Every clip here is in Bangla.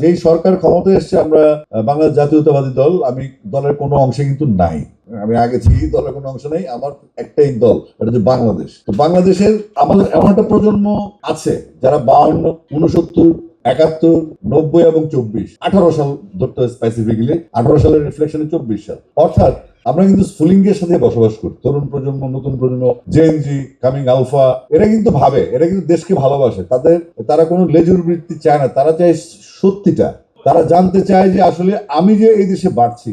যেই সরকার ক্ষমতায় এসছে আমরা বাংলাদেশ জাতীয়তাবাদী দল, আমি দলের কোনো অংশে কিন্তু নাই। আমি আগে থেকেই দলের কোনো অংশ নেই, আমার একটাই দল, এটা হচ্ছে বাংলাদেশ। তো বাংলাদেশের আমাদের এমন একটা প্রজন্ম আছে যারা 52, 69, 71, 90 এবং 24, 18 সাল ধরতে হয় স্পেসিফিক্যালি, 18 সালের রিফ্লেকশনে 24 সাল, অর্থাৎ আমরা কিন্তু স্ফুলিঙ্গের সাথে বসবাস করি। তরুণ প্রজন্ম, নতুন প্রজন্ম, জেএনজি, কামিং আলফা, এরা কিন্তু ভাবে, এরা কিন্তু দেশকে ভালোবাসে। তারা কোনো লেজুর বৃত্তি চায় না, তারা চায় সত্যিটা। তারা জানতে চায় যে আসলে আমি যে এই দেশে বাড়ছি,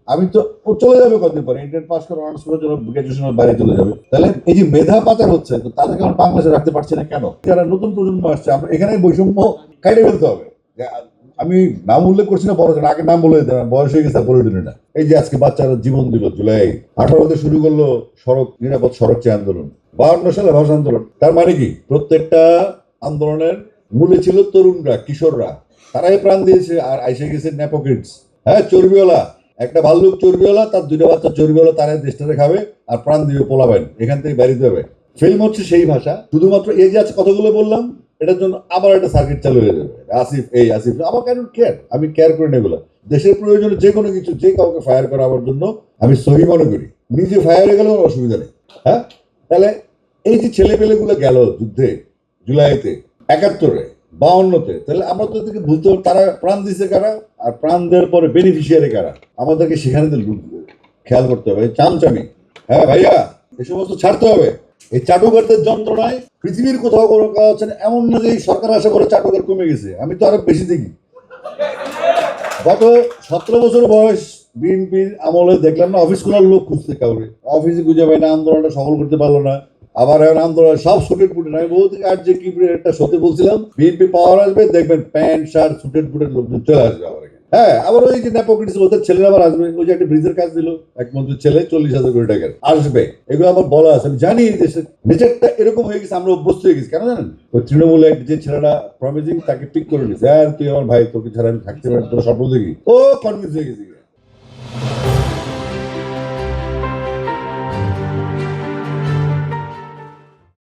আমি তো ও চলে যাবে কতদিন পরে, ইন্টার পাস করে অনার্স করার জন্য গ্রাজুয়েশনের বাইরে চলে যাবে। তাহলে এই যে মেধা পাচার হচ্ছে, তো তাদেরকে আমরা বাংলাদেশে রাখতে পারছি না কেন? যারা নতুন প্রজন্ম আসছে, আমরা এখানে বৈষম্য কাটিয়ে ফেলতে হবে। আমি নাম উল্লেখ করছি না, বড় আগে নাম বলে দিতে, বয়স হয়ে গেছে বলে দিন না। এই যে আজকে বাচ্চারা জীবন দিল, জুলাই 18তে শুরু করলো নিরাপদ সড়ক চেয়ে আন্দোলন, 52 সালে ভাষা আন্দোলন। তার মানে কি, প্রত্যেকটা আন্দোলনের মূলে ছিল তরুণরা, কিশোররা, তারাই প্রাণ দিয়েছে। আর আইসে গেছে নেপোকিডস, হ্যাঁ, চর্বিওয়ালা, একটা ভাল্লুক চর্বিওয়ালা, তার 2টা বাচ্চা চর্বিওয়ালা, তারাই দেশটারে খাবে আর প্রাণ দিবে পোলাবেন, এখান থেকে বেরিয়ে যাবে। ফিল্ম হচ্ছে সেই ভাষা। শুধুমাত্র এই যে আজকে কথাগুলো বললাম, এটার জন্য আবার একটা সার্কিট চালু হয়ে যাবে। আসিফ এই, আসিফ, আমার কেন কেয়ার, আমি কেয়ার করি না এগুলো। দেশের প্রয়োজনে যে কোনো কিছু, যে কাউকে ফায়ার করা আমার জন্য আমি সহি মনে করি। নিজে ফায়ার হয়ে গেলে অসুবিধা নেই। হ্যাঁ, তাহলে এই যে ছেলেপেলেগুলো গেল যুদ্ধে, জুলাইতে, 71-এ, 52-তে, তাহলে আমরা তো এদেরকে ভুলতে পারি, তারা প্রাণ দিচ্ছে কারা, আর প্রাণ দেওয়ার পরে বেনিফিশিয়ারি কারা, আমাদেরকে সেখানে খেয়াল করতে হবে। চামচামি, হ্যাঁ ভাইয়া, এই সমস্ত ছাড়তে হবে। এই চাটুকারদের যন্ত্রণায় পৃথিবীর কোথাও কোনো কাজ হচ্ছে না। এমন না যে সরকার আসা করে চাটুকার কমে গেছে, আমি তো আরো বেশি দেখি। গত 17 বছর বয়স বিএনপির আমলে দেখলাম না অফিস খোলার লোক খুঁজতে, কাউরে অফিসে খুঁজে পায় না, আন্দোলনটা সফল করতে পারলো না। আবার এখন আন্দোলন সব সুটেড ফুটেড। আমি বহু থেকে আর যে কি একটা সত্যি বলছিলাম, বিএনপি পাওয়ার আসবে, দেখবেন প্যান্ট শার্ট সুটেড ফুটেড লোকজন চলে আসবে আবার। হ্যাঁ, আবার ওই যে নেপোক্রেটিস, ওদের ছেলেরা আবার আসবে। ওই যে একটা ব্রিজের কাজ দিল এক মন্ত্রীর ছেলে, 40,000 কোটি টাকার আসবে। এগুলো আমার বলা আছে, আমি জানি দেশের নেচারটা এরকম হয়ে গেছে, আমরা অভ্যস্ত হয়ে গেছি। কেন জানেন? ওই তৃণমূলে যে ছেলেটা প্রমিজিং, তাকে পিক করে নিয়েছে, আর তুই আমার ভাই, তোকে ছাড়া আমি থাকতে পারি, তোর স্বপ্ন দেখি, ও কনভিন্স হয়ে গেছি।